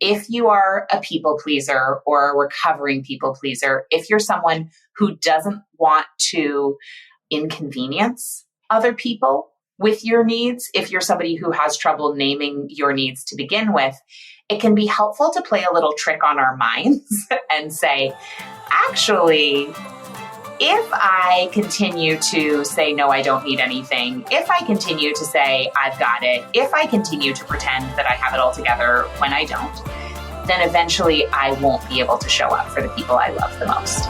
If you are a people pleaser or a recovering people pleaser, if you're someone who doesn't want to inconvenience other people with your needs, if you're somebody who has trouble naming your needs to begin with, it can be helpful to play a little trick on our minds and say, actually, if I continue to say, no, I don't need anything, if I continue to say, I've got it, if I continue to pretend that I have it all together when I don't, then eventually I won't be able to show up for the people I love the most.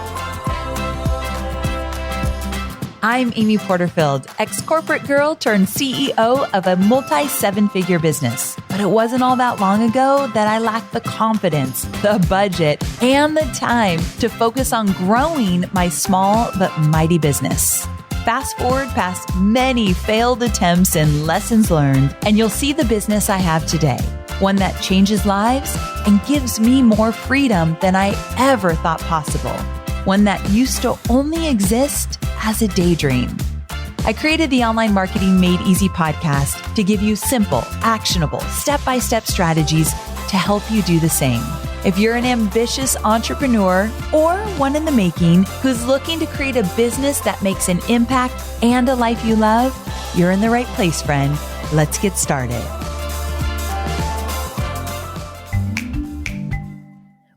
I'm Amy Porterfield, ex-corporate girl turned CEO of a multi-seven-figure business. But it wasn't all that long ago that I lacked the confidence, the budget, and the time to focus on growing my small but mighty business. Fast forward past many failed attempts and lessons learned, and you'll see the business I have today. One that changes lives and gives me more freedom than I ever thought possible. One that used to only exist as a daydream. I created the Online Marketing Made Easy podcast to give you simple, actionable, step-by-step strategies to help you do the same. If you're an ambitious entrepreneur or one in the making who's looking to create a business that makes an impact and a life you love, you're in the right place, friend. Let's get started.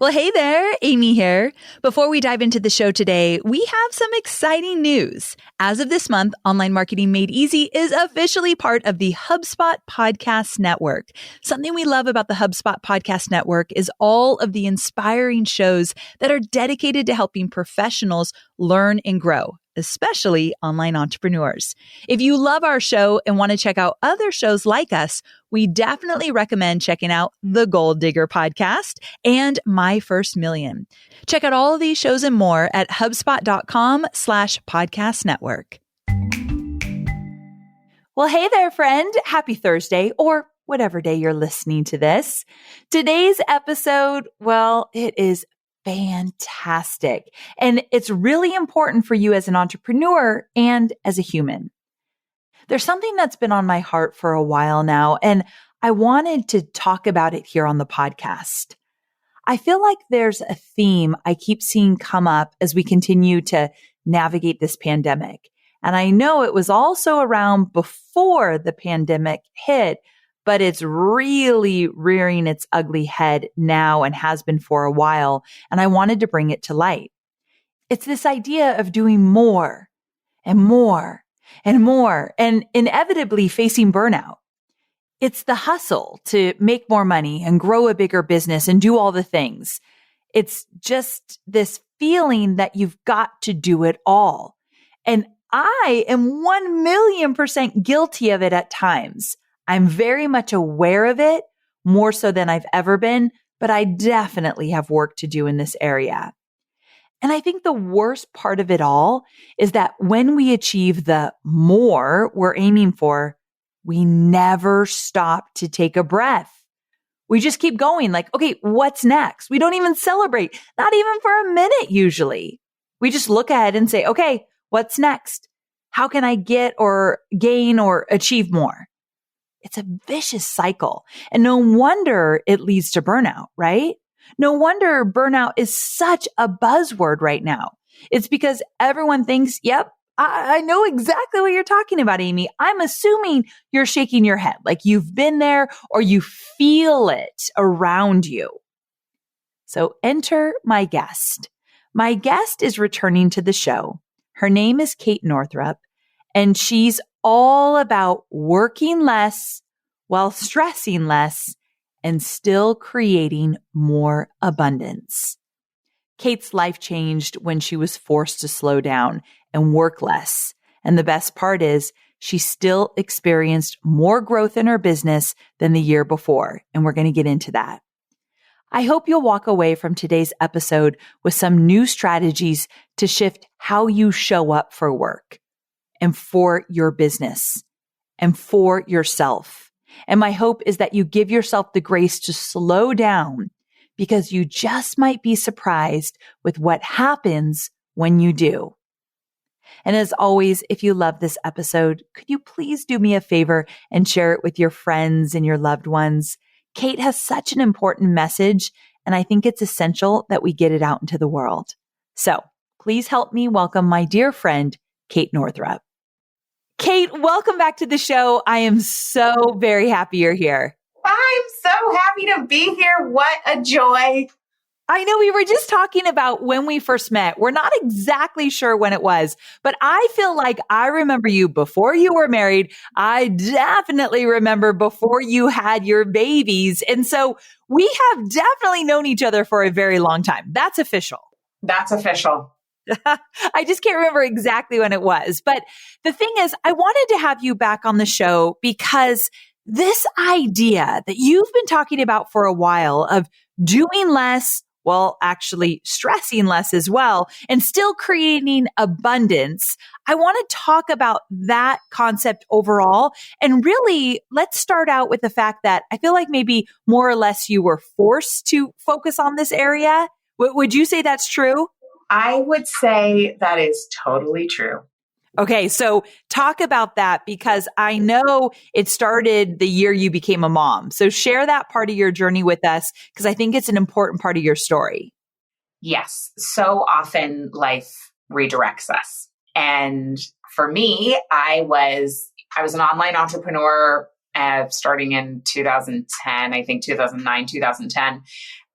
Well, hey there, Amy here. Before we dive into the show today, we have some exciting news. As of this month, Online Marketing Made Easy is officially part of the HubSpot Podcast Network. Something we love about the HubSpot Podcast Network is all of the inspiring shows that are dedicated to helping professionals learn and grow, especially online entrepreneurs. If you love our show and want to check out other shows like us, we definitely recommend checking out the Gold Digger podcast and My First Million. Check out all of these shows and more at HubSpot.com/podcast network. Well, hey there, friend. Happy Thursday, or whatever day you're listening to this. Today's episode, well, it is fantastic. And it's really important for you as an entrepreneur and as a human. There's something that's been on my heart for a while now, and I wanted to talk about it here on the podcast. I feel like there's a theme I keep seeing come up as we continue to navigate this pandemic. And I know it was also around before the pandemic hit, but it's really rearing its ugly head now and has been for a while. And I wanted to bring it to light. It's this idea of doing more and more and more and inevitably facing burnout. It's the hustle to make more money and grow a bigger business and do all the things. It's just this feeling that you've got to do it all. And I am 1,000,000% guilty of it at times. I'm very much aware of it, more so than I've ever been, but I definitely have work to do in this area. And I think the worst part of it all is that when we achieve the more we're aiming for, we never stop to take a breath. We just keep going like, okay, what's next? We don't even celebrate, not even for a minute usually. We just look ahead and say, okay, what's next? How can I get or gain or achieve more? It's a vicious cycle. And no wonder it leads to burnout, right? No wonder burnout is such a buzzword right now. It's because everyone thinks, yep, I know exactly what you're talking about, Amy. I'm assuming you're shaking your head like you've been there or you feel it around you. So enter my guest. My guest is returning to the show. Her name is Kate Northrup, and she's all about working less while stressing less and still creating more abundance. Kate's life changed when she was forced to slow down and work less. And the best part is she still experienced more growth in her business than the year before. And we're going to get into that. I hope you'll walk away from today's episode with some new strategies to shift how you show up for work and for your business and for yourself. And my hope is that you give yourself the grace to slow down because you just might be surprised with what happens when you do. And as always, if you love this episode, could you please do me a favor and share it with your friends and your loved ones? Kate has such an important message, and I think it's essential that we get it out into the world. So please help me welcome my dear friend, Kate Northrup. Kate, welcome back to the show. I am so very happy you're here. I'm so happy to be here. What a joy. I know we were just talking about when we first met. We're not exactly sure when it was, but I feel like I remember you before you were married. I definitely remember before you had your babies. And so we have definitely known each other for a very long time. That's official. That's official. I just can't remember exactly when it was. But the thing is, I wanted to have you back on the show because this idea that you've been talking about for a while of doing less, well, actually stressing less as well, and still creating abundance. I want to talk about that concept overall. And really, let's start out with the fact that I feel like maybe more or less you were forced to focus on this area. Would you say that's true? I would say that is totally true. Okay, so talk about that because I know it started the year you became a mom. So share that part of your journey with us because I think it's an important part of your story. Yes, so often life redirects us. And for me, I was an online entrepreneur starting in 2010, I think 2009, 2010.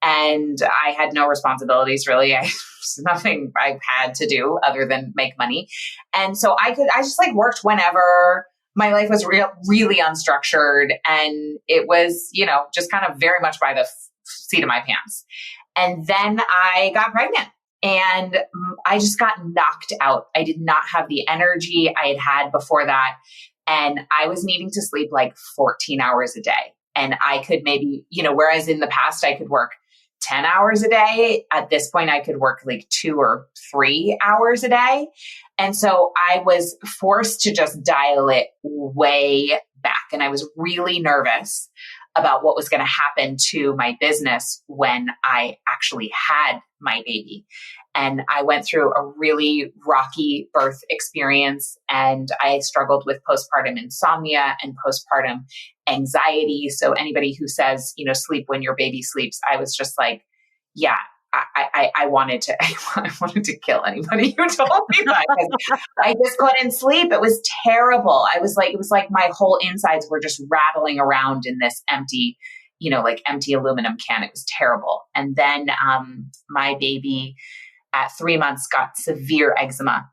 And I had no responsibilities really. There's nothing I had to do other than make money. And so I just like worked whenever. My life was really unstructured. And it was, just kind of very much by the seat of my pants. And then I got pregnant and I just got knocked out. I did not have the energy I had before that. And I was needing to sleep like 14 hours a day. And I could maybe, whereas in the past I could work 10 hours a day. At this point, I could work like 2 or 3 hours a day. And so I was forced to just dial it way back. And I was really nervous about what was going to happen to my business when I actually had my baby. And I went through a really rocky birth experience and I struggled with postpartum insomnia and postpartum anxiety. So anybody who says, sleep when your baby sleeps, I was just like, yeah, I wanted to kill anybody who told me that. I just couldn't sleep. It was terrible. It was like my whole insides were just rattling around in this empty, empty aluminum can. It was terrible. And then my baby at 3 months got severe eczema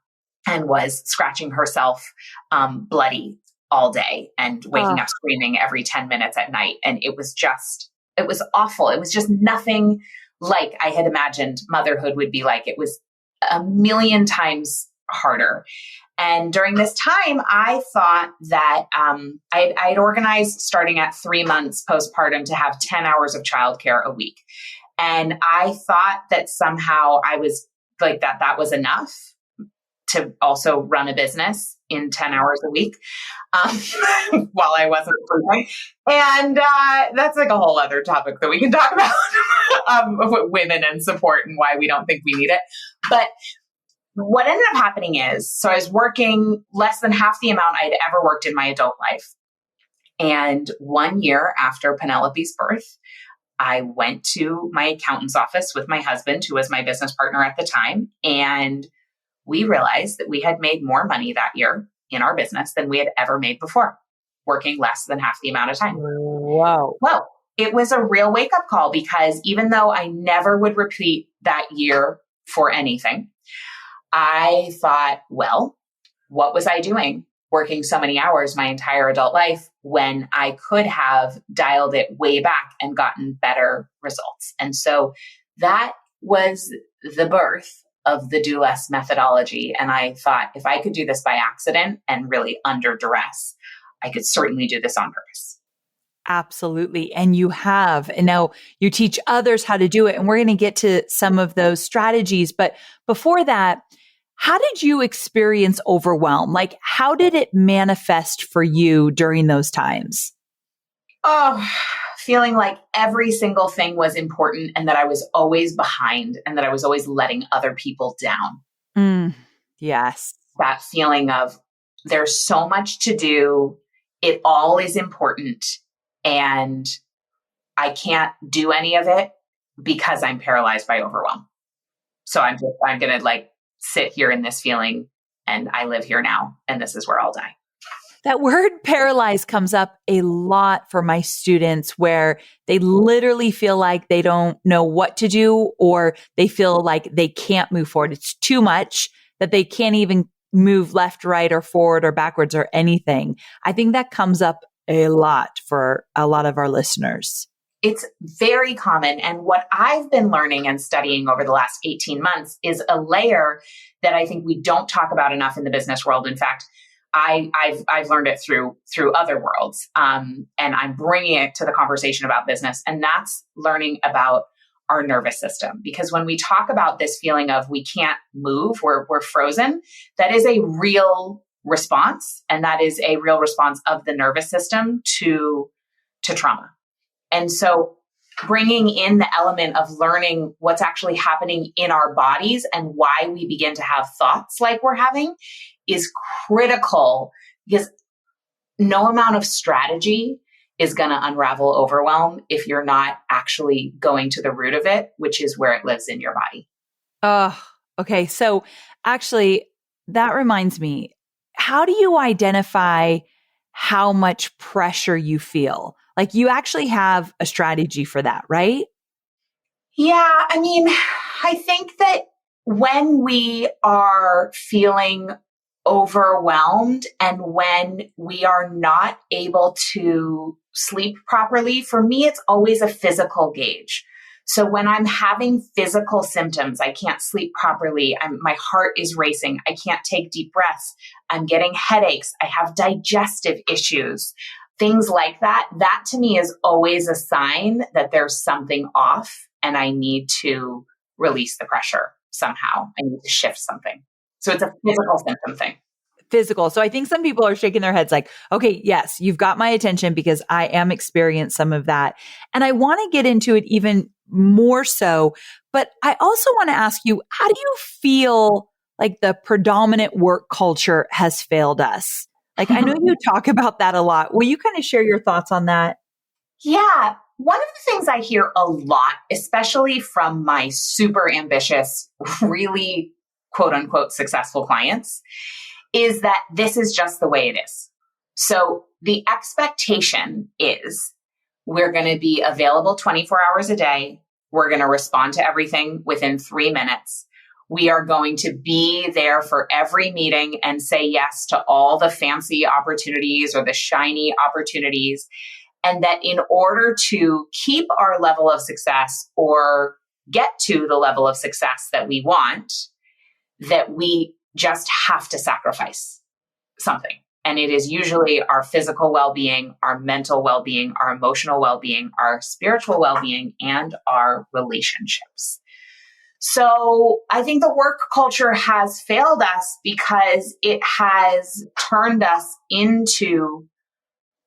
and was scratching herself bloody all day and waking up screaming every 10 minutes at night. And it was awful. It was just nothing like I had imagined motherhood would be like. It was a million times harder. And during this time, I thought that I'd organized starting at 3 months postpartum to have 10 hours of childcare a week. And I thought that somehow I was like that was enough to also run a business in 10 hours a week while I wasn't sleeping. And that's like a whole other topic that we can talk about, women and support and why we don't think we need it. But what ended up happening is, so I was working less than half the amount I'd ever worked in my adult life. And 1 year after Penelope's birth, I went to my accountant's office with my husband, who was my business partner at the time. And we realized that we had made more money that year in our business than we had ever made before, working less than half the amount of time. Wow. Well, it was a real wake-up call because even though I never would repeat that year for anything, I thought, well, what was I doing working so many hours my entire adult life when I could have dialed it way back and gotten better results? And so that was the birth of the do less methodology. And I thought if I could do this by accident and really under duress, I could certainly do this on purpose. Absolutely. And you have. And now you teach others how to do it. And we're going to get to some of those strategies. But before that, how did you experience overwhelm? Like, how did it manifest for you during those times? Oh, feeling like every single thing was important and that I was always behind and that I was always letting other people down. Yes. That feeling of there's so much to do. It all is important. And I can't do any of it because I'm paralyzed by overwhelm. So I'm going to like sit here in this feeling, and I live here now, and this is where I'll die. That word paralyzed comes up a lot for my students, where they literally feel like they don't know what to do, or they feel like they can't move forward. It's too much that they can't even move left, right, or forward or backwards or anything. I think that comes up a lot for a lot of our listeners. It's very common. And what I've been learning and studying over the last 18 months is a layer that I think we don't talk about enough in the business world. In fact, I've learned it through other worlds, and I'm bringing it to the conversation about business, and that's learning about our nervous system. Because when we talk about this feeling of we can't move, we're frozen, that is a real response, and that is a real response of the nervous system to trauma. And so bringing in the element of learning what's actually happening in our bodies and why we begin to have thoughts like we're having is critical, because no amount of strategy is going to unravel overwhelm if you're not actually going to the root of it, which is where it lives in your body. Oh, okay. So actually, that reminds me, how do you identify how much pressure you feel? Like, you actually have a strategy for that, right? Yeah. I mean, I think that when we are feeling overwhelmed and when we are not able to sleep properly, for me, it's always a physical gauge. So when I'm having physical symptoms, I can't sleep properly, my heart is racing, I can't take deep breaths, I'm getting headaches, I have digestive issues, things like that, that to me is always a sign that there's something off and I need to release the pressure somehow. I need to shift something. So it's a physical symptom thing. Physical. So I think some people are shaking their heads like, okay, yes, you've got my attention because I am experiencing some of that. And I want to get into it even more so, but I also want to ask you, how do you feel like the predominant work culture has failed us? Like, I know you talk about that a lot. Will you kind of share your thoughts on that? Yeah. One of the things I hear a lot, especially from my super ambitious, really quote unquote successful clients, is that this is just the way it is. So the expectation is we're going to be available 24 hours a day. We're going to respond to everything within 3 minutes. We are going to be there for every meeting and say yes to all the fancy opportunities or the shiny opportunities. And that in order to keep our level of success or get to the level of success that we want, that we just have to sacrifice something. And it is usually our physical well-being, our mental well-being, our emotional well-being, our spiritual well-being, and our relationships. So I think the work culture has failed us because it has turned us into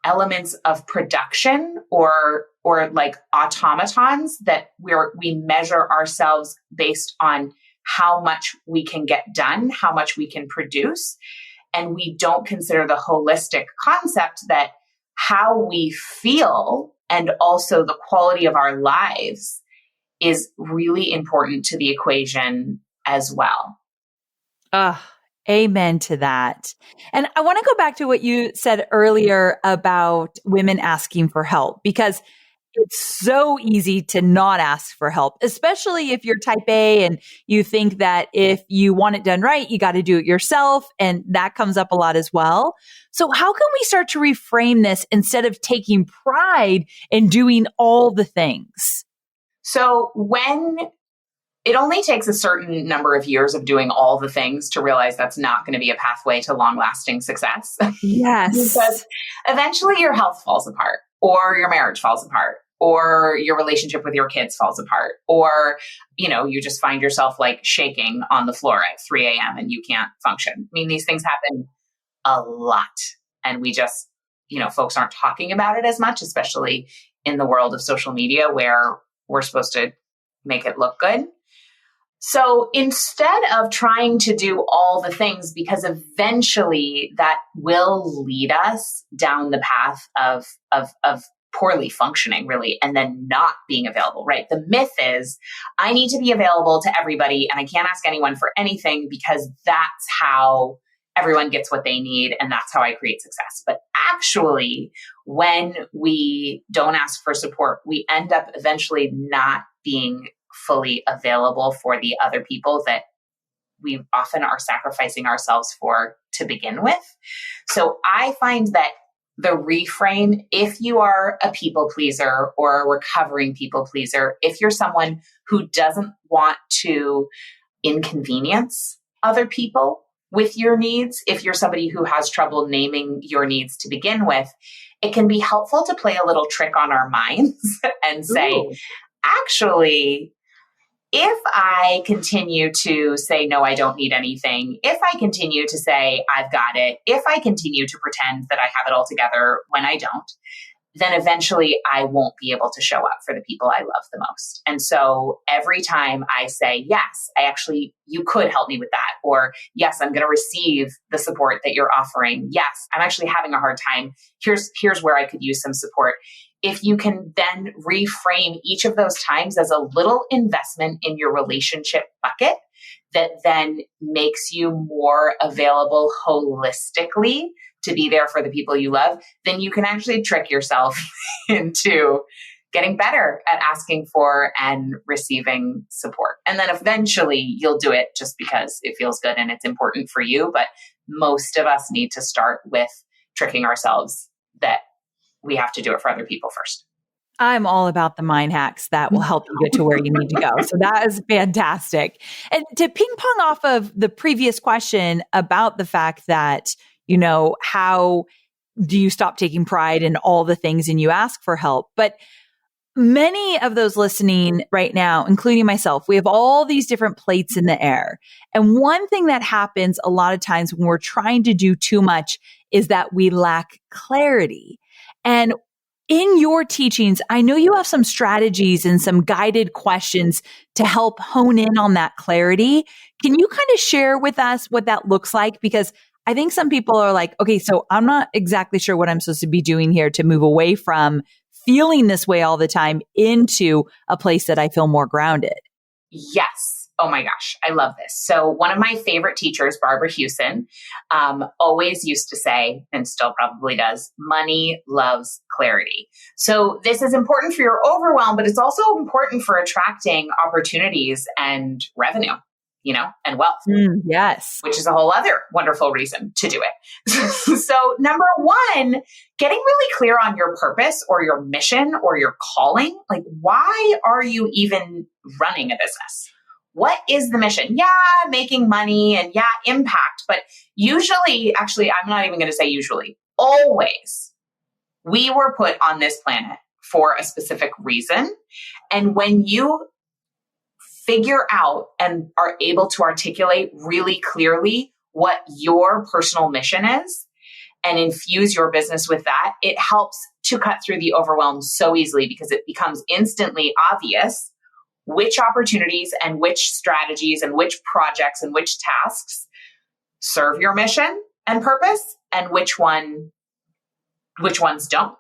elements of production or like automatons that we measure ourselves based on how much we can get done, how much we can produce. And we don't consider the holistic concept that how we feel and also the quality of our lives is really important to the equation as well. Amen to that. And I want to go back to what you said earlier about women asking for help, because it's so easy to not ask for help, especially if you're type A and you think that if you want it done right, you got to do it yourself. And that comes up a lot as well. So how can we start to reframe this instead of taking pride in doing all the things? So when it only takes a certain number of years of doing all the things to realize that's not going to be a pathway to long-lasting success. Yes. Because eventually your health falls apart, or your marriage falls apart, or your relationship with your kids falls apart, or, you just find yourself like shaking on the floor at 3 a.m. and you can't function. I mean, these things happen a lot. And we just, folks aren't talking about it as much, especially in the world of social media where we're supposed to make it look good. So instead of trying to do all the things, because eventually that will lead us down the path of poorly functioning really, and then not being available, right? The myth is I need to be available to everybody and I can't ask anyone for anything because that's how everyone gets what they need and that's how I create success. But actually, when we don't ask for support, we end up eventually not being fully available for the other people that we often are sacrificing ourselves for to begin with. So I find that the reframe, if you are a people pleaser or a recovering people pleaser, if you're someone who doesn't want to inconvenience other people with your needs, if you're somebody who has trouble naming your needs to begin with, it can be helpful to play a little trick on our minds and say, Ooh. Actually, if I continue to say, no, I don't need anything, if I continue to say, I've got it, if I continue to pretend that I have it all together when I don't, then eventually I won't be able to show up for the people I love the most. And so every time I say, yes, you could help me with that, or yes, I'm going to receive the support that you're offering. Yes, I'm actually having a hard time. Here's where I could use some support. If you can then reframe each of those times as a little investment in your relationship bucket that then makes you more available holistically to be there for the people you love, then you can actually trick yourself into getting better at asking for and receiving support. And then eventually you'll do it just because it feels good and it's important for you. But most of us need to start with tricking ourselves that we have to do it for other people first. I'm all about the mind hacks that will help you get to where you need to go. So that is fantastic. And to ping pong off of the previous question about the fact that, how do you stop taking pride in all the things and you ask for help? But many of those listening right now, including myself, we have all these different plates in the air. And one thing that happens a lot of times when we're trying to do too much is that we lack clarity. And in your teachings, I know you have some strategies and some guided questions to help hone in on that clarity. Can you kind of share with us what that looks like? Because I think some people are like, okay, so I'm not exactly sure what I'm supposed to be doing here to move away from feeling this way all the time into a place that I feel more grounded. Yes. Oh my gosh. I love this. So one of my favorite teachers, Barbara Hewson, always used to say, and still probably does, money loves clarity. So this is important for your overwhelm, but it's also important for attracting opportunities and revenue, and wealth. Yes. Which is a whole other wonderful reason to do it. So number one, getting really clear on your purpose or your mission or your calling. Like, why are you even running a business? What is the mission? Yeah, making money and yeah, impact. But usually, actually, I'm not even going to say usually, always, we were put on this planet for a specific reason. And when you figure out and are able to articulate really clearly what your personal mission is and infuse your business with that, it helps to cut through the overwhelm so easily because it becomes instantly obvious which opportunities and which strategies and which projects and which tasks serve your mission and purpose and which ones don't.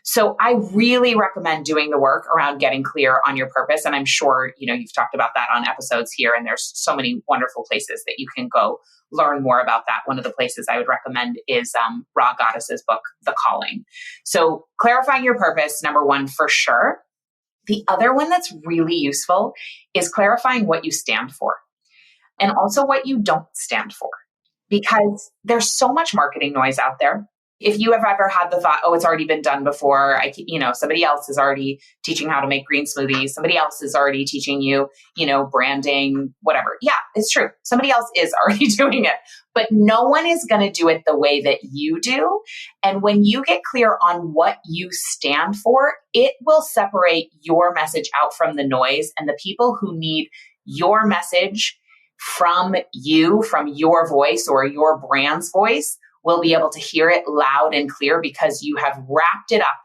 So I really recommend doing the work around getting clear on your purpose. And I'm sure, you've talked about that on episodes here, and there's so many wonderful places that you can go learn more about that. One of the places I would recommend is Raw Goddess's book, The Calling. So clarifying your purpose, number one, for sure. The other one that's really useful is clarifying what you stand for and also what you don't stand for, because there's so much marketing noise out there. If you have ever had the thought, oh, it's already been done before, somebody else is already teaching how to make green smoothies. Somebody else is already teaching you, branding, whatever. Yeah, it's true. Somebody else is already doing it, but no one is going to do it the way that you do. And when you get clear on what you stand for, it will separate your message out from the noise, and the people who need your message from you, from your voice or your brand's voice, will be able to hear it loud and clear because you have wrapped it up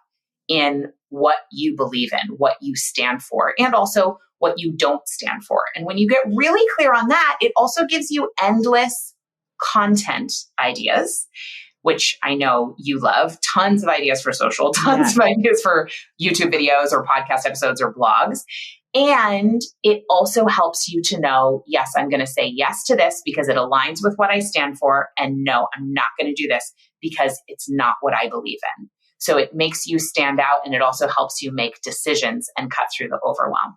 in what you believe in, what you stand for, and also what you don't stand for. And when you get really clear on that, it also gives you endless content ideas which I know you love, tons of ideas for social, tons of ideas for YouTube videos or podcast episodes or blogs. And it also helps you to know, yes, I'm going to say yes to this because it aligns with what I stand for. And no, I'm not going to do this because it's not what I believe in. So it makes you stand out, and it also helps you make decisions and cut through the overwhelm.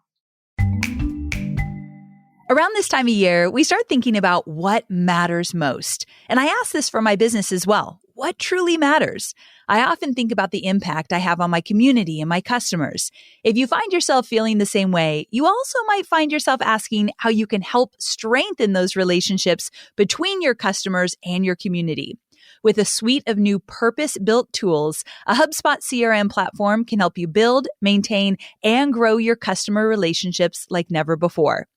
Around this time of year, we start thinking about what matters most. And I ask this for my business as well. What truly matters? I often think about the impact I have on my community and my customers. If you find yourself feeling the same way, you also might find yourself asking how you can help strengthen those relationships between your customers and your community. With a suite of new purpose-built tools, a HubSpot CRM platform can help you build, maintain, and grow your customer relationships like never before.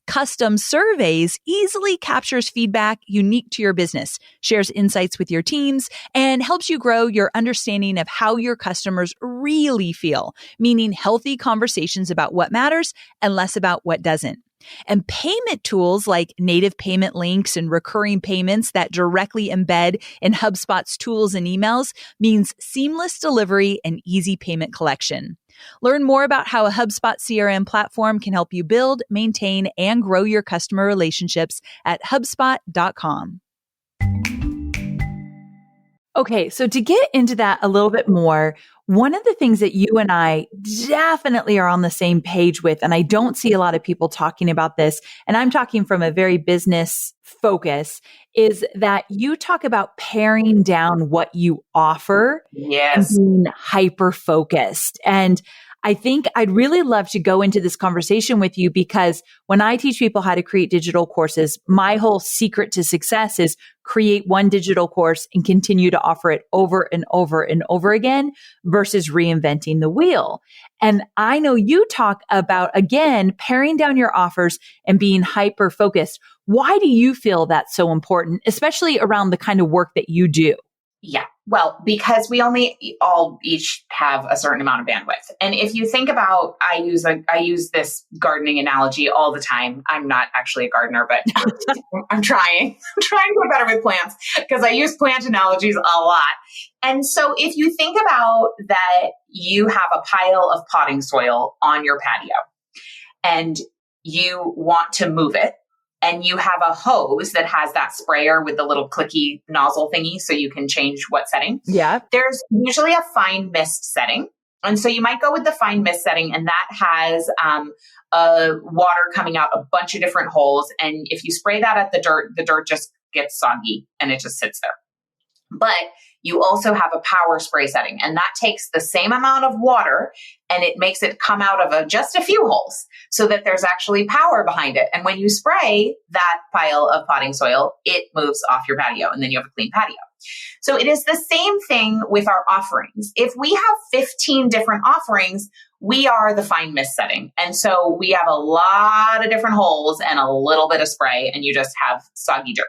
Custom Surveys easily captures feedback unique to your business, shares insights with your teams, and helps you grow your understanding of how your customers really feel, meaning healthy conversations about what matters and less about what doesn't. And payment tools like native payment links and recurring payments that directly embed in HubSpot's tools and emails means seamless delivery and easy payment collection. Learn more about how a HubSpot CRM platform can help you build, maintain, and grow your customer relationships at HubSpot.com. Okay, so to get into that a little bit more, one of the things that you and I definitely are on the same page with, and I don't see a lot of people talking about this, and I'm talking from a very business focus, is that you talk about paring down what you offer and being hyper-focused. And I think I'd really love to go into this conversation with you because when I teach people how to create digital courses, my whole secret to success is create one digital course and continue to offer it over and over and over again versus reinventing the wheel. And I know you talk about, again, paring down your offers and being hyper focused. Why do you feel that's so important, especially around the kind of work that you do? Yeah. Well, because we all each have a certain amount of bandwidth. And if you think about, I use this gardening analogy all the time. I'm not actually a gardener, but I'm trying to get better with plants because I use plant analogies a lot. And so if you think about that, you have a pile of potting soil on your patio and you want to move it. And you have a hose that has that sprayer with the little clicky nozzle thingy so you can change what setting. Yeah. There's usually a fine mist setting. And so you might go with the fine mist setting, and that has water coming out a bunch of different holes. And if you spray that at the dirt just gets soggy and it just sits there. But you also have a power spray setting, and that takes the same amount of water and it makes it come out of just a few holes so that there's actually power behind it. And when you spray that pile of potting soil, it moves off your patio and then you have a clean patio. So it is the same thing with our offerings. If we have 15 different offerings, we are the fine mist setting. And so we have a lot of different holes and a little bit of spray, and you just have soggy dirt.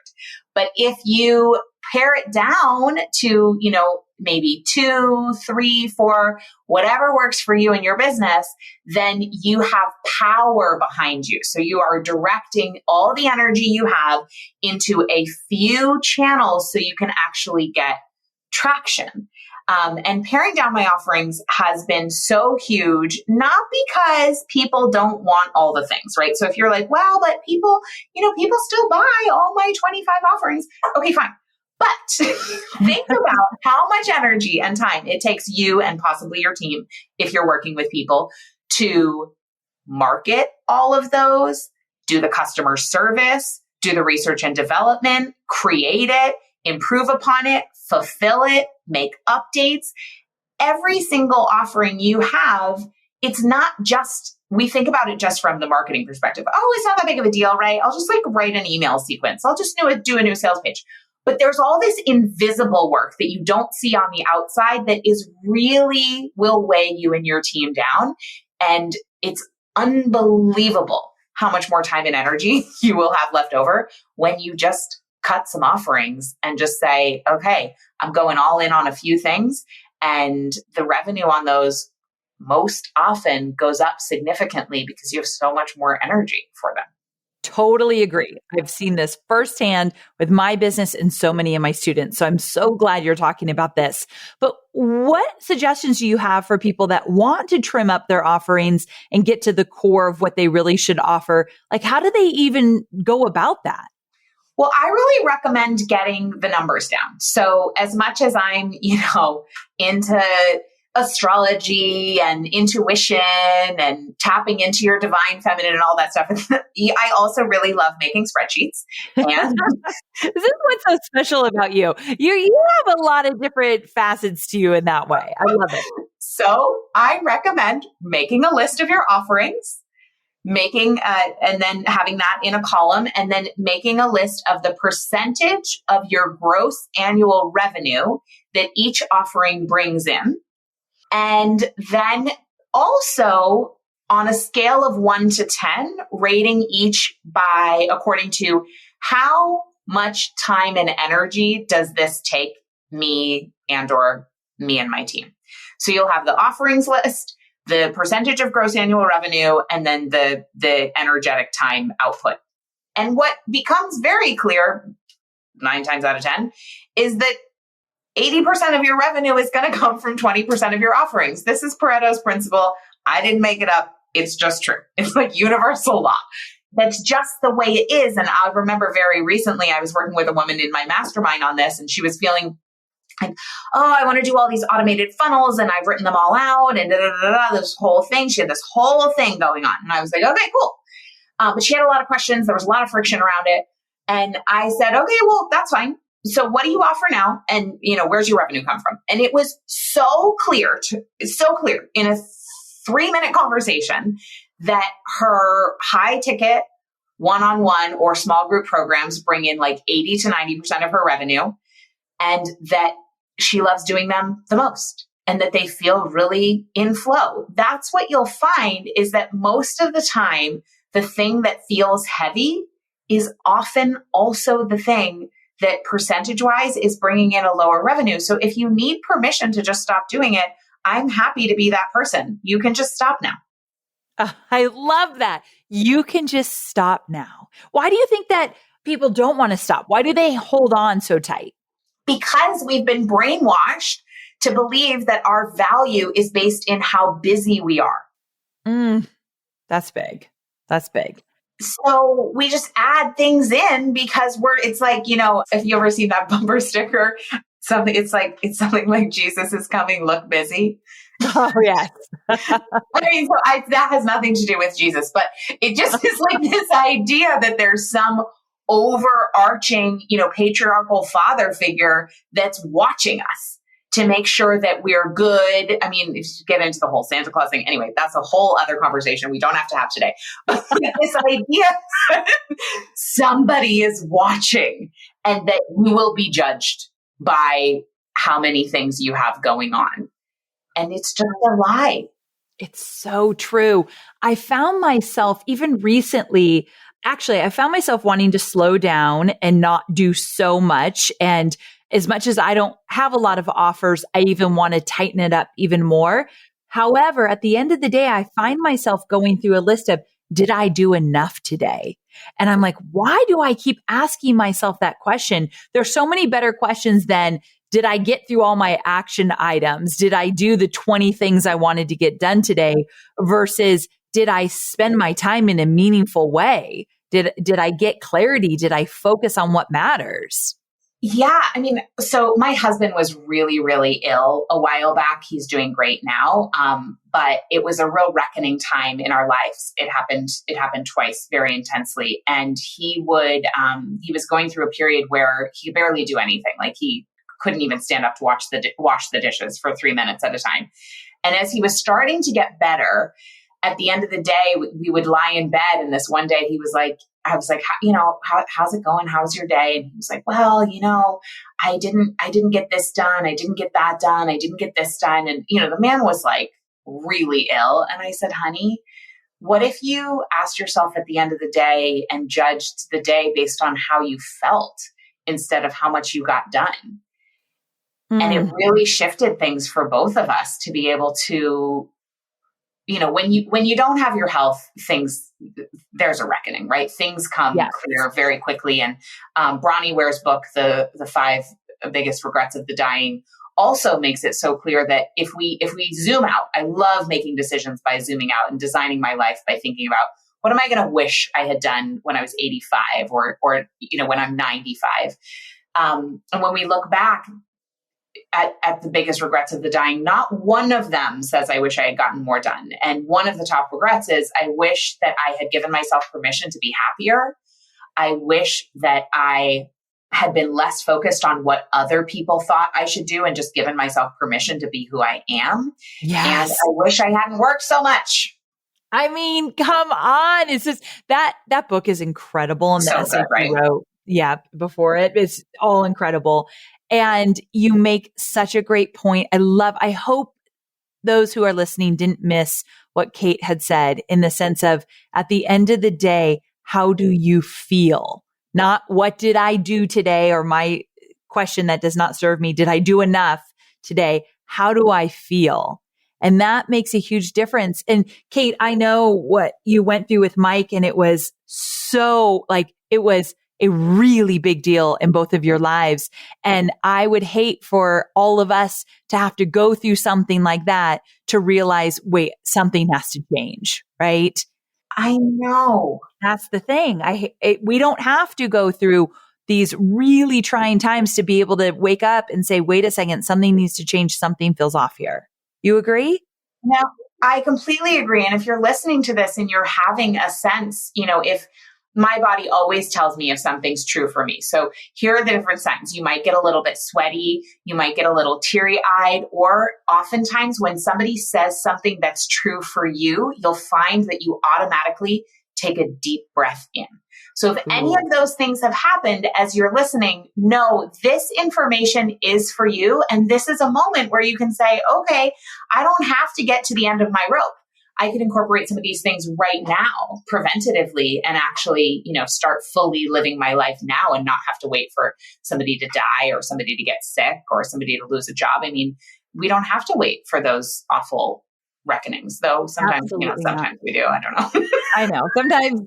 But if you pare it down to, maybe 2, 3, 4, whatever works for you in your business, then you have power behind you. So you are directing all the energy you have into a few channels so you can actually get traction. And paring down my offerings has been so huge, not because people don't want all the things, right? So if you're like, well, but people still buy all my 25 offerings. Okay, fine. But think about how much energy and time it takes you and possibly your team, if you're working with people, to market all of those, do the customer service, do the research and development, create it, improve upon it, fulfill it, make updates. Every single offering you have, it's not just, we think about it just from the marketing perspective. Oh, it's not that big of a deal, right? I'll just write an email sequence. I'll just do a new sales page. But there's all this invisible work that you don't see on the outside that is really will weigh you and your team down. And it's unbelievable how much more time and energy you will have left over when you just cut some offerings and just say, okay, I'm going all in on a few things. And the revenue on those most often goes up significantly because you have so much more energy for them. totally agree. I've seen this firsthand with my business and so many of my students. So I'm so glad you're talking about this. But what suggestions do you have for people that want to trim up their offerings and get to the core of what they really should offer? Like, how do they even go about that? Well, I really recommend getting the numbers down. So as much as I'm, into astrology and intuition and tapping into your divine feminine and all that stuff, I also really love making spreadsheets. And this is what's so special about you. You have a lot of different facets to you in that way. I love it. So I recommend making a list of your offerings, and then having that in a column, and then making a list of the percentage of your gross annual revenue that each offering brings in. And then also on a scale of 1 to 10, rating each according to how much time and energy does this take me and my team. So you'll have the offerings list, the percentage of gross annual revenue, and then the energetic time output. And what becomes very clear 9 times out of 10 is that 80% of your revenue is going to come from 20% of your offerings. This is Pareto's principle. I didn't make it up. It's just true. It's like universal law. That's just the way it is. And I remember very recently, I was working with a woman in my mastermind on this, and she was feeling like, I want to do all these automated funnels and I've written them all out and this whole thing. She had this whole thing going on. And I was like, okay, cool. But she had a lot of questions. There was a lot of friction around it. And I said, okay, well, that's fine. So what do you offer now? And, where's your revenue come from? And it was so clear in a 3-minute conversation that her high ticket one-on-one or small group programs bring in like 80 to 90% of her revenue, and that she loves doing them the most and that they feel really in flow. That's what you'll find, is that most of the time, the thing that feels heavy is often also the thing that percentage-wise is bringing in a lower revenue. So if you need permission to just stop doing it, I'm happy to be that person. You can just stop now. I love that. You can just stop now. Why do you think that people don't want to stop? Why do they hold on so tight? Because we've been brainwashed to believe that our value is based in how busy we are. That's big. That's big. So we just add things in because it's like, if you ever see that bumper sticker, it's something like Jesus is coming, look busy. Oh, yes. That has nothing to do with Jesus, but it just is like this idea that there's some overarching, patriarchal father figure that's watching us to make sure that we're good. I mean, if you get into the whole Santa Claus thing, anyway, that's a whole other conversation we don't have to have today. But this idea that somebody is watching and that you will be judged by how many things you have going on. And it's just a lie. It's so true. I found myself even recently, I found myself wanting to slow down and not do so much. And as much as I don't have a lot of offers, I even want to tighten it up even more. However, at the end of the day, I find myself going through a list of, did I do enough today? And I'm like, why do I keep asking myself that question? There's so many better questions than, did I get through all my action items? Did I do the 20 things I wanted to get done today? Versus, did I spend my time in a meaningful way? Did I get clarity? Did I focus on what matters? Yeah. I mean, so my husband was really, really ill a while back. He's doing great now. But it was a real reckoning time in our lives. It happened twice very intensely. And he was going through a period where he could barely do anything. Like he couldn't even stand up to wash the dishes for 3 minutes at a time. And as he was starting to get better, at the end of the day, we would lie in bed. And this one day he was like, I was like, how's it going? How's your day? And he was like, well, I didn't get this done. I didn't get that done. I didn't get this done. And, the man was like really ill. And I said, honey, what if you asked yourself at the end of the day and judged the day based on how you felt instead of how much you got done? And it really shifted things for both of us to be able to when you don't have your health, there's a reckoning, right? Things come clear very quickly. And Bronnie Ware's book, the 5 biggest regrets of the dying, also makes it so clear that if we zoom out, I love making decisions by zooming out and designing my life by thinking about what am I going to wish I had done when I was 85 or when I'm 95. And when we look back at the biggest regrets of the dying, not one of them says, I wish I had gotten more done. And one of the top regrets is, I wish that I had given myself permission to be happier. I wish that I had been less focused on what other people thought I should do and just given myself permission to be who I am. Yes. And I wish I hadn't worked so much. I mean, come on. It's just that book is incredible. And so good, right? Wrote, before it, it's all incredible. And you make such a great point. I hope those who are listening didn't miss what Kate had said, in the sense of, at the end of the day, how do you feel? Not what did I do today, or my question that does not serve me. Did I do enough today? How do I feel? And that makes a huge difference. And Kate, I know what you went through with Mike, and it was it was a really big deal in both of your lives. And I would hate for all of us to have to go through something like that to realize, wait, something has to change, right? I know. That's the thing. We don't have to go through these really trying times to be able to wake up and say, wait a second, something needs to change. Something feels off here. You agree? No, I completely agree. And if you're listening to this and you're having a sense, if my body always tells me if something's true for me. So here are the different signs. You might get a little bit sweaty. You might get a little teary-eyed, or oftentimes when somebody says something that's true for you, you'll find that you automatically take a deep breath in. So if any of those things have happened as you're listening, know this information is for you. And this is a moment where you can say, okay, I don't have to get to the end of my rope. I could incorporate some of these things right now, preventatively, and actually, start fully living my life now and not have to wait for somebody to die or somebody to get sick or somebody to lose a job. I mean, we don't have to wait for those awful reckonings, though sometimes, sometimes we do. I don't know. I know. Sometimes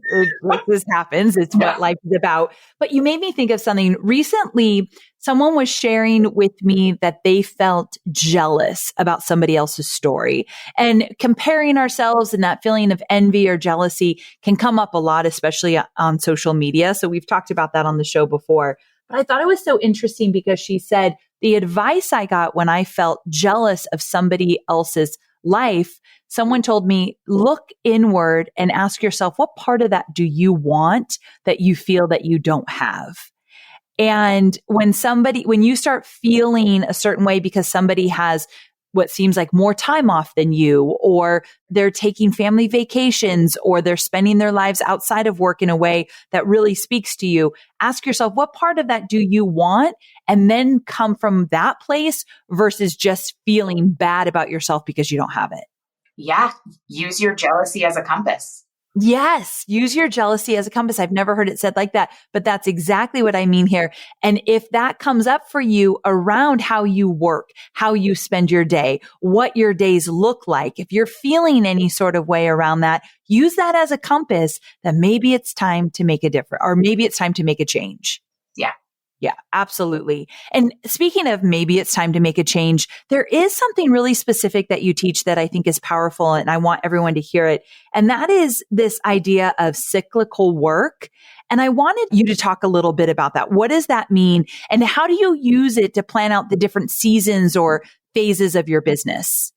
this happens. It's what life is about. But you made me think of something. Recently, someone was sharing with me that they felt jealous about somebody else's story. And comparing ourselves, and that feeling of envy or jealousy can come up a lot, especially on social media. So we've talked about that on the show before. But I thought it was so interesting because she said, the advice I got when I felt jealous of somebody else's life, someone told me, look inward and ask yourself, what part of that do you want that you feel that you don't have? And when you start feeling a certain way because somebody has what seems like more time off than you, or they're taking family vacations, or they're spending their lives outside of work in a way that really speaks to you, ask yourself, what part of that do you want? And then come from that place versus just feeling bad about yourself because you don't have it. Yeah. Use your jealousy as a compass. Yes. Use your jealousy as a compass. I've never heard it said like that, but that's exactly what I mean here. And if that comes up for you around how you work, how you spend your day, what your days look like, if you're feeling any sort of way around that, use that as a compass that maybe it's time to make a difference, or maybe it's time to make a change. Yeah. Yeah, absolutely. And speaking of maybe it's time to make a change, there is something really specific that you teach that I think is powerful, and I want everyone to hear it. And that is this idea of cyclical work. And I wanted you to talk a little bit about that. What does that mean? And how do you use it to plan out the different seasons or phases of your business?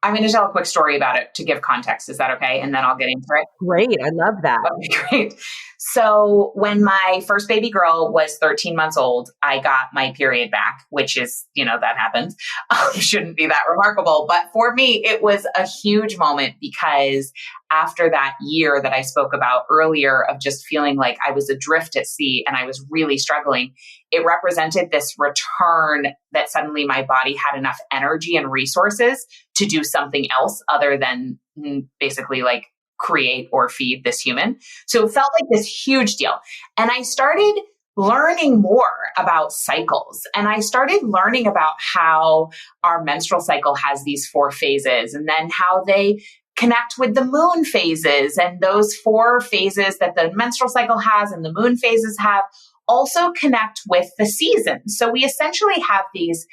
I'm going to tell a quick story about it to give context. Is that okay? And then I'll get into it. Great. I love that. Okay, great. So when my first baby girl was 13 months old, I got my period back, which is, that happens. Shouldn't be that remarkable. But for me, it was a huge moment because after that year that I spoke about earlier of just feeling like I was adrift at sea and I was really struggling, it represented this return that suddenly my body had enough energy and resources to do something else other than basically like create or feed this human. So it felt like this huge deal. And I started learning more about cycles. And I started learning about how our menstrual cycle has these 4 phases, and then how they connect with the moon phases, and those 4 phases that the menstrual cycle has and the moon phases have also connect with the seasons. So we essentially have these,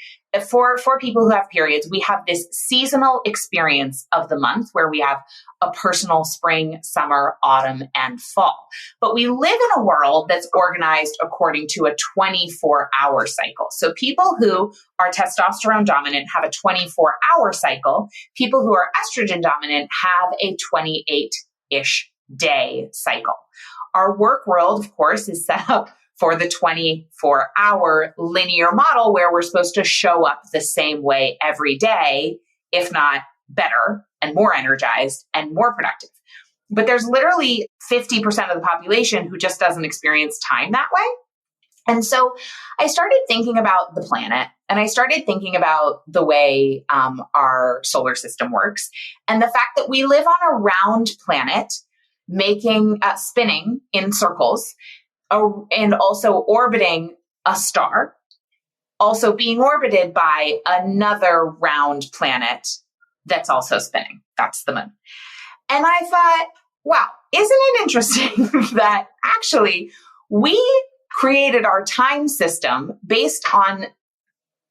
for people who have periods, we have this seasonal experience of the month where we have a personal spring, summer, autumn, and fall. But we live in a world that's organized according to a 24-hour cycle. So people who are testosterone dominant have a 24-hour cycle. People who are estrogen dominant have a 28-ish day cycle. Our work world, of course, is set up for the 24-hour linear model where we're supposed to show up the same way every day, if not better and more energized and more productive. But there's literally 50% of the population who just doesn't experience time that way. And so I started thinking about the planet, and I started thinking about the way our solar system works, and the fact that we live on a round planet spinning in circles, and also orbiting a star, also being orbited by another round planet that's also spinning. That's the moon. And I thought, wow, isn't it interesting that actually we created our time system based on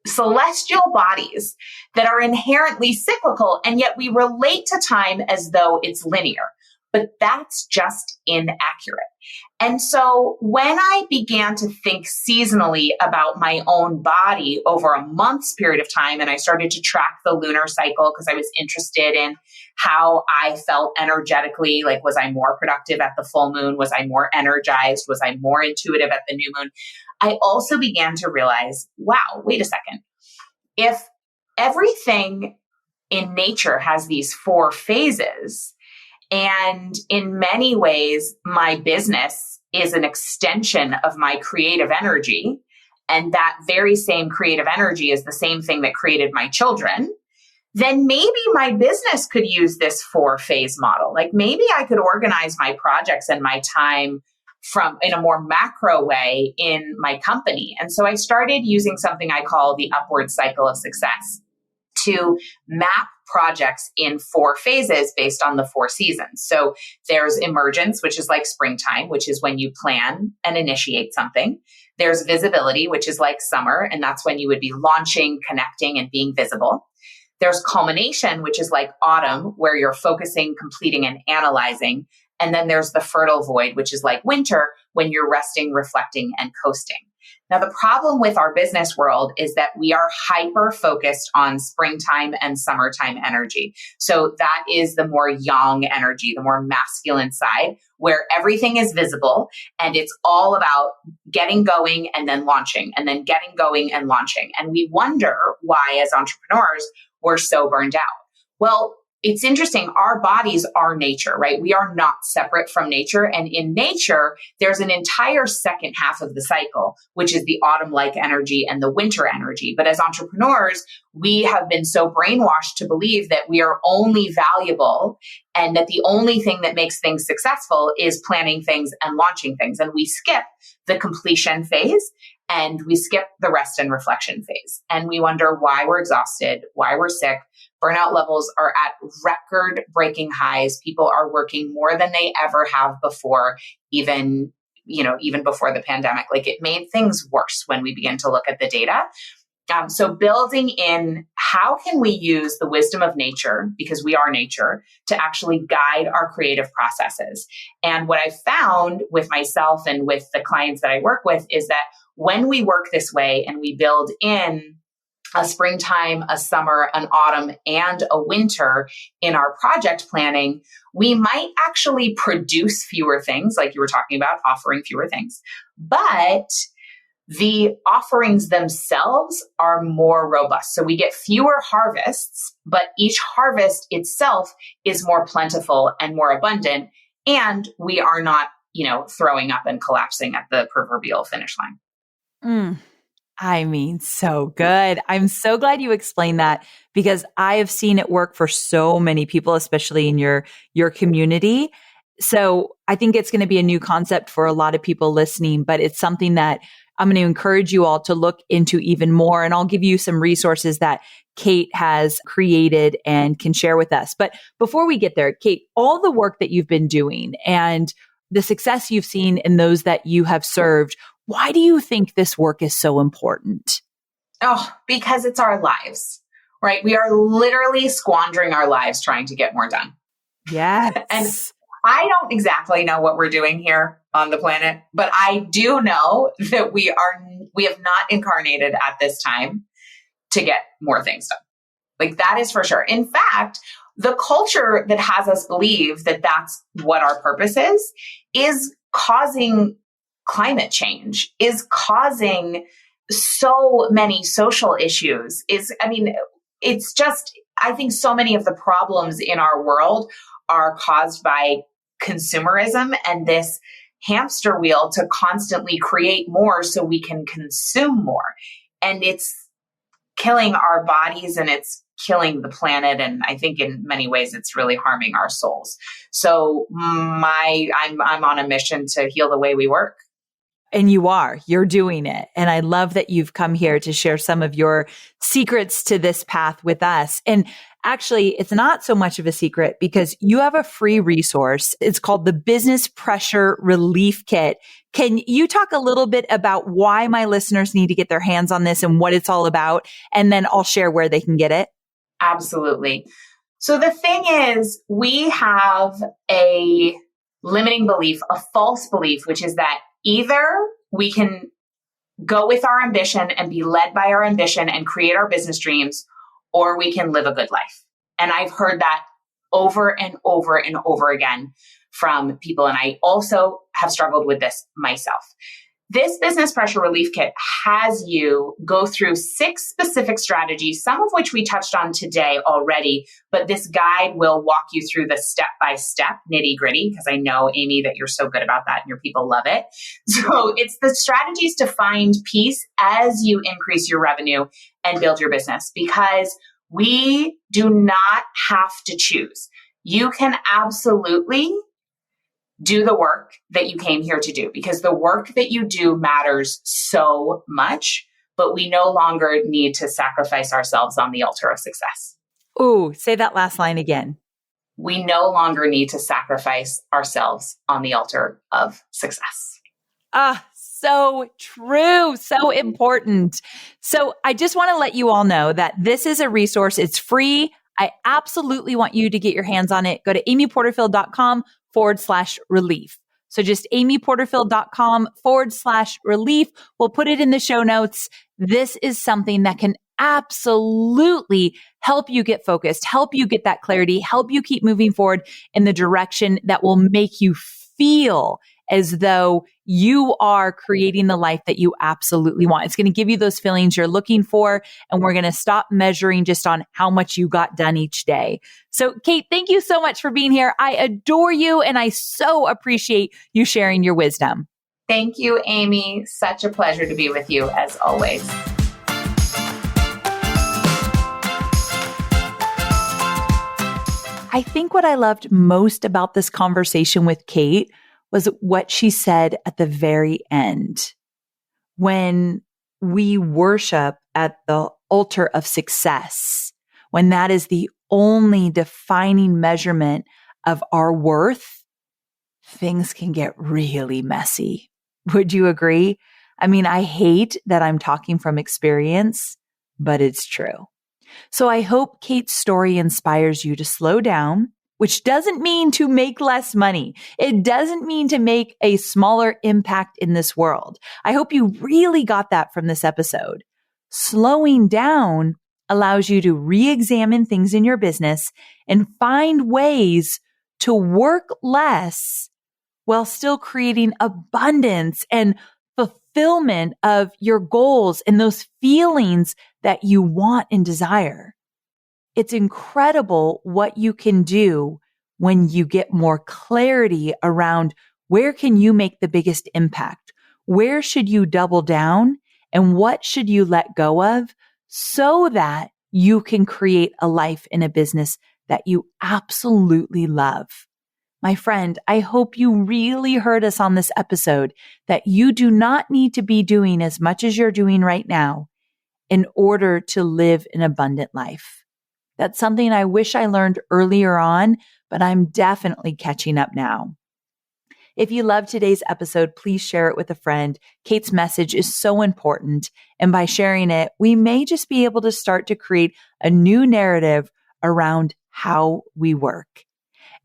celestial bodies that are inherently cyclical, and yet we relate to time as though it's linear. But that's just inaccurate. And so when I began to think seasonally about my own body over a month's period of time, and I started to track the lunar cycle because I was interested in how I felt energetically, like was I more productive at the full moon? Was I more energized? Was I more intuitive at the new moon? I also began to realize, wow, wait a second. If everything in nature has these 4 phases, and in many ways, my business is an extension of my creative energy, and that very same creative energy is the same thing that created my children, then maybe my business could use this 4-phase model. Like maybe I could organize my projects and my time in a more macro way in my company. And so I started using something I call the upward cycle of success to map projects in 4 phases based on the 4 seasons. So there's emergence, which is like springtime, which is when you plan and initiate something. There's visibility, which is like summer, and that's when you would be launching, connecting, and being visible. There's culmination, which is like autumn, where you're focusing, completing, and analyzing. And then there's the fertile void, which is like winter, when you're resting, reflecting, and coasting. Now, the problem with our business world is that we are hyper focused on springtime and summertime energy. So that is the more yang energy, the more masculine side, where everything is visible and it's all about getting going and then launching and then getting going and launching. And we wonder why, as entrepreneurs, we're so burned out. Well, it's interesting. Our bodies are nature, right? We are not separate from nature. And in nature, there's an entire second half of the cycle, which is the autumn-like energy and the winter energy. But as entrepreneurs, we have been so brainwashed to believe that we are only valuable and that the only thing that makes things successful is planning things and launching things. And we skip the completion phase and we skip the rest and reflection phase. And we wonder why we're exhausted, why we're sick. Burnout levels are at record-breaking highs. People are working more than they ever have before, even before the pandemic. Like it made things worse when we begin to look at the data. So building in how can we use the wisdom of nature, because we are nature, to actually guide our creative processes. And what I found with myself and with the clients that I work with is that when we work this way and we build in a springtime, a summer, an autumn, and a winter in our project planning, we might actually produce fewer things, like you were talking about, offering fewer things. But the offerings themselves are more robust. So we get fewer harvests, but each harvest itself is more plentiful and more abundant. And we are not, throwing up and collapsing at the proverbial finish line. I mean, so good. I'm so glad you explained that, because I have seen it work for so many people, especially in your community. So I think it's going to be a new concept for a lot of people listening, but it's something that I'm going to encourage you all to look into even more. And I'll give you some resources that Kate has created and can share with us. But before we get there, Kate, all the work that you've been doing and the success you've seen in those that you have served, why do you think this work is so important? Oh, because it's our lives, right? We are literally squandering our lives trying to get more done. Yes. And I don't exactly know what we're doing here on the planet, but I do know that we have not incarnated at this time to get more things done. Like that is for sure. In fact, the culture that has us believe that that's what our purpose is causing climate change, is causing so many social issues. It's just, I think so many of the problems in our world are caused by consumerism and this hamster wheel to constantly create more so we can consume more. And it's killing our bodies and it's killing the planet. And I think in many ways it's really harming our souls. So I'm on a mission to heal the way we work. And you're doing it. And I love that you've come here to share some of your secrets to this path with us. And actually, it's not so much of a secret because you have a free resource. It's called the Business Pressure Relief Kit. Can you talk a little bit about why my listeners need to get their hands on this and what it's all about? And then I'll share where they can get it. Absolutely. So the thing is, we have a limiting belief, a false belief, which is that either we can go with our ambition and be led by our ambition and create our business dreams, or we can live a good life. And I've heard that over and over and over again from people. And I also have struggled with this myself. This Business Pressure Relief Kit has you go through 6 specific strategies, some of which we touched on today already, but this guide will walk you through the step-by-step nitty-gritty, because I know, Amy, that you're so good about that and your people love it. So it's the strategies to find peace as you increase your revenue and build your business, because we do not have to choose. You can absolutely do the work that you came here to do, because the work that you do matters so much, but we no longer need to sacrifice ourselves on the altar of success. Ooh, say that last line again. We no longer need to sacrifice ourselves on the altar of success. So true. So important. So I just want to let you all know that this is a resource. It's free. I absolutely want you to get your hands on it. Go to amyporterfield.com/relief. So just amyporterfield.com/relief. We'll put it in the show notes. This is something that can absolutely help you get focused, help you get that clarity, help you keep moving forward in the direction that will make you feel as though you are creating the life that you absolutely want. It's going to give you those feelings you're looking for, and we're going to stop measuring just on how much you got done each day. So, Kate, thank you so much for being here. I adore you, and I so appreciate you sharing your wisdom. Thank you, Amy. Such a pleasure to be with you, as always. I think what I loved most about this conversation with Kate was what she said at the very end. When we worship at the altar of success, when that is the only defining measurement of our worth, things can get really messy. Would you agree? I mean, I hate that I'm talking from experience, but it's true. So I hope Kate's story inspires you to slow down, which doesn't mean to make less money. It doesn't mean to make a smaller impact in this world. I hope you really got that from this episode. Slowing down allows you to re-examine things in your business and find ways to work less while still creating abundance and fulfillment of your goals and those feelings that you want and desire. It's incredible what you can do when you get more clarity around where can you make the biggest impact? Where should you double down? And what should you let go of so that you can create a life in a business that you absolutely love? My friend, I hope you really heard us on this episode that you do not need to be doing as much as you're doing right now. in order to live an abundant life. That's something I wish I learned earlier on, but I'm definitely catching up now. If you love today's episode, please share it with a friend. Kate's message is so important. And by sharing it, we may just be able to start to create a new narrative around how we work.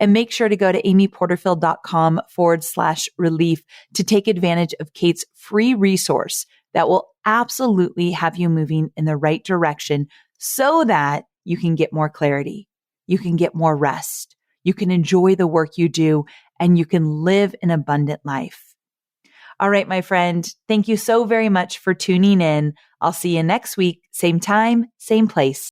And make sure to go to amyporterfield.com/relief to take advantage of Kate's free resource that will absolutely have you moving in the right direction so that you can get more clarity, you can get more rest, you can enjoy the work you do, and you can live an abundant life. All right, my friend, thank you so very much for tuning in. I'll see you next week, same time, same place.